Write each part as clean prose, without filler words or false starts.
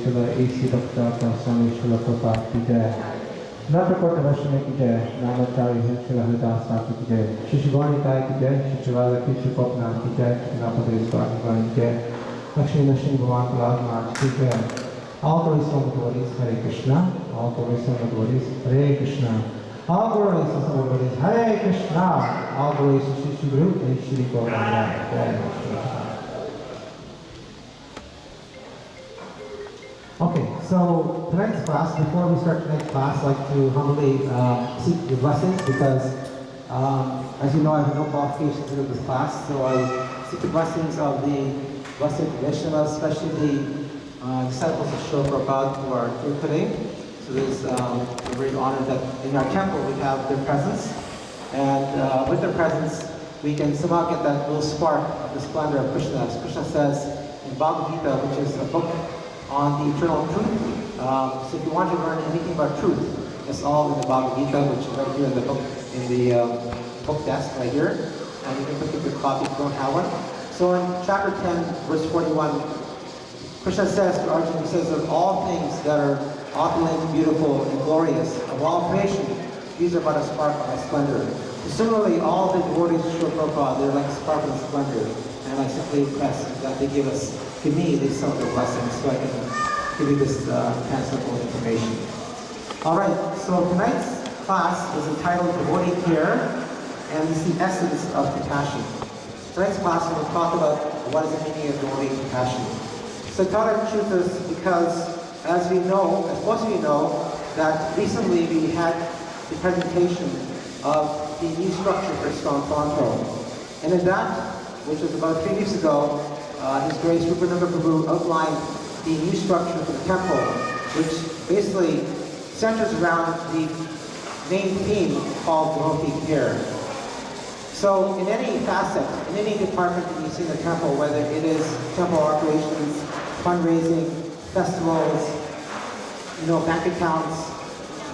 Shila A.C. Dr. Swami Shila Prabhupada ki jai. Natakota Vaishnava ki jai. Namacharya Shila Haridas Thakur ki jai. Shishivani Kai ki jai. Shishivala ki Shukopna ki jai. Napadri Swami ki jai. Lakshmi Nashim Bhavan Prahlad Maharaj ki jai. All glories from the devotees, Hare Krishna. All glories from the devotees, Hare Krishna. All glories from the devotees, Hare Krishna. All glories to Shri Guru and Shri Gauranga. Okay, so tonight's class, before we start tonight's class, I'd like to humbly seek your blessings because, as you know, I have no qualifications to do this class, so I seek the blessings of the Blessed Vaishnavas, especially the disciples of Srila Prabhupada who are here today. So we're very honored that in our temple we have their presence, and with their presence we can somehow get that little spark of the splendor of Krishna. As Krishna says in Bhagavad Gita, which is a book on the eternal truth. So if you want to learn anything about truth, it's all in the Bhagavad Gita, which is right here in the book, in the book desk right here. And you can pick up your copy if you don't have one. So in chapter 10, verse 41, Krishna says to Arjuna, he says of all things that are opulent, beautiful, and glorious, of all creation, these are but a spark of my splendor. Similarly, all the devotees of Srila Prabhupada, they're like a spark of splendor. And I simply impressed that they give me these some of their blessings so I can give you this transferable information. Alright, so tonight's class is entitled Devotee Care, and it's the essence of compassion. Tonight's class we'll talk about what is the meaning of devotee compassion. So I thought I'd choose this because, as we know, as most of you know, that recently we had the presentation of the new structure for Iskcon Toronto. And in that, which was about 3 weeks ago, His Grace Rupananda Prabhu outlined the new structure for the temple, which basically centers around the main theme called devotee care. So in any facet, in any department that you see in the temple, whether it is temple operations, fundraising, festivals, bank accounts,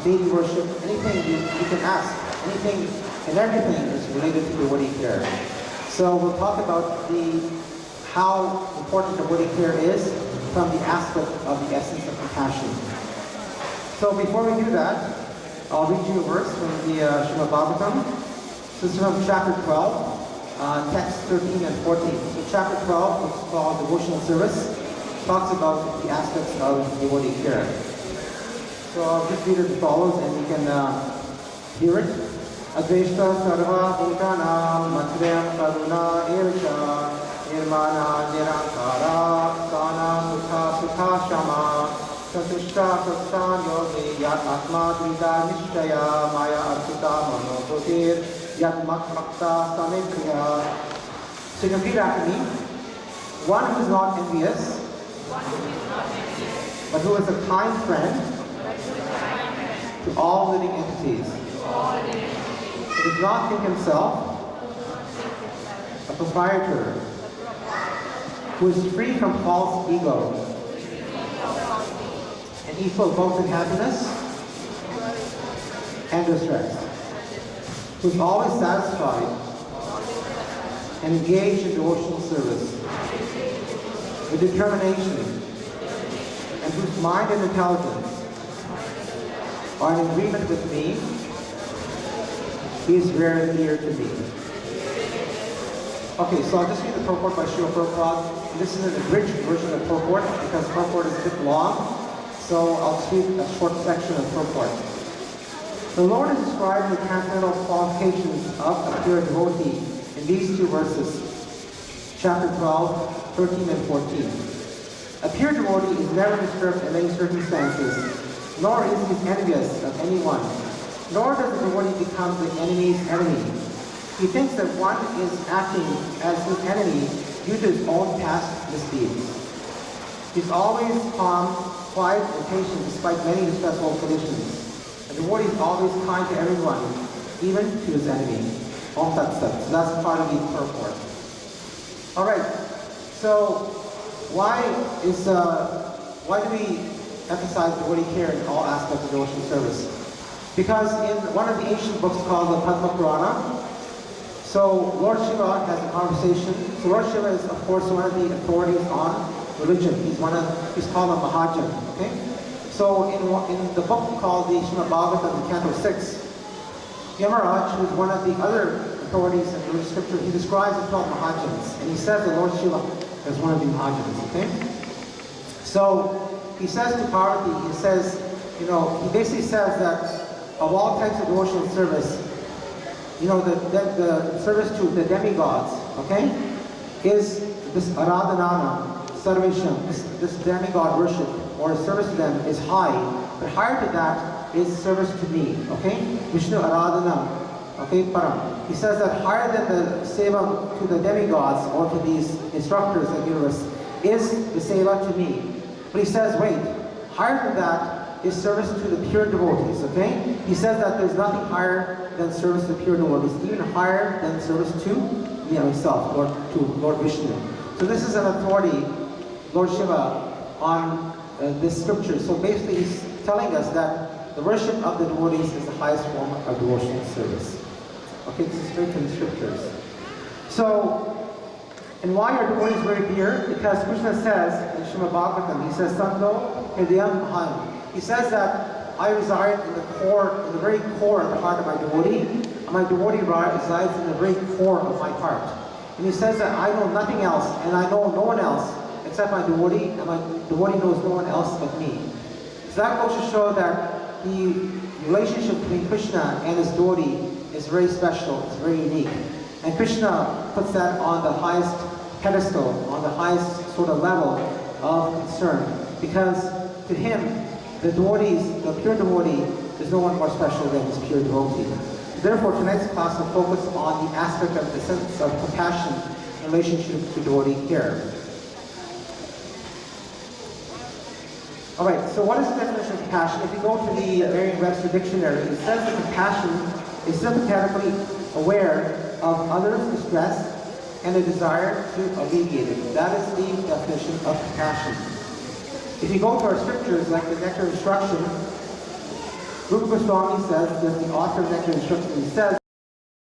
baby worship, anything you can ask, anything and everything is related to devotee care. So we'll talk about how important devotee care is from the aspect of the essence of compassion. So before we do that, I'll read you a verse from the Srimad Bhagavatam. This is from chapter 12, text 13 and 14. So chapter 12, which is called Devotional Service, talks about the aspects of devotee care. So I'll just read it as follows and you can hear it. Adveshta sarva bhutanam matryam karuna evacha nirmana nirankara sana sukha sukha shama satushta satsan yogi yat atma drida nishchaya maya archita manobuddhir yat makmakta samekriya. So you can read after me. One who is not envious, but who is a kind friend to all living entities. He does not think himself a proprietor, who is free from false ego, and equal both in happiness and distress, who is always satisfied and engaged in devotional service with determination, and whose mind and intelligence are in agreement with me. He is very dear to me. Okay, so I'll just read the purport by Srila Prabhupada. This is an abridged version of the purport because the purport is a bit long. So I'll just read a short section of the purport. The Lord is describing the transcendental qualifications of a pure devotee in these two verses, chapter 12, 13 and 14. A pure devotee is never disturbed in any circumstances, nor is he envious of anyone. Nor does the devotee become the enemy's enemy. He thinks that one is acting as his enemy due to his own past misdeeds. He's always calm, quiet, and patient despite many distressful conditions. The devotee is always kind to everyone, even to his enemy. Om Tat Sat. So that's part of the purport. Alright, so why do we emphasize devotee care in all aspects of devotional service? Because in one of the ancient books called the Padma Purana, so Lord Shiva has a conversation. So Lord Shiva is, of course, one of the authorities on religion. He's called a Mahajan. Okay? So in the book called the Srimad Bhagavatam, Canto 6, Yamaraj, who is one of the other authorities in religious scripture, he describes the 12 Mahajans, and he says the Lord Shiva is one of the Mahajans. Okay? So he says to Parvati, he says, he basically says that of all types of devotional service, the service to the demigods, okay, is this Aradhanana, Sarvesham, this demigod worship, or service to them is high, but higher to that is service to me, okay? Vishnu Aradhana, okay, Param. He says that higher than the seva to the demigods or to these instructors of the universe is the seva to me. But he says, wait, higher than that is service to the pure devotees, okay? He says that there's nothing higher than service to pure devotees, even higher than service to me myself, or to Lord Vishnu. So this is an authority, Lord Shiva, on this scripture. So basically he's telling us that the worship of the devotees is the highest form of devotional service. Okay, this is straight from the scriptures. So, and why are devotees very dear? Because Krishna says in Srimad Bhagavatam, he says, Santo Hridayam Maham. He says that I reside in the very core of the heart of my devotee, and my devotee resides in the very core of my heart. And he says that I know nothing else, and I know no one else except my devotee, and my devotee knows no one else but me. So that goes to show that the relationship between Krishna and his devotee is very special, it's very unique. And Krishna puts that on the highest pedestal, on the highest sort of level of concern. Because to him, the devotees, the pure devotee, there's no one more special than his pure devotee. Therefore, tonight's class will focus on the aspect of the sense of compassion in relationship to devotee care. Alright, so what is the definition of compassion? If you go to the Merriam-Webster dictionary, it says that compassion is sympathetically aware of others' distress and a desire to alleviate it. That is the definition of compassion. If you go to our scriptures, like the Nectar Instruction, Rupa Goswami says, there's the author of Nectar Instruction, he says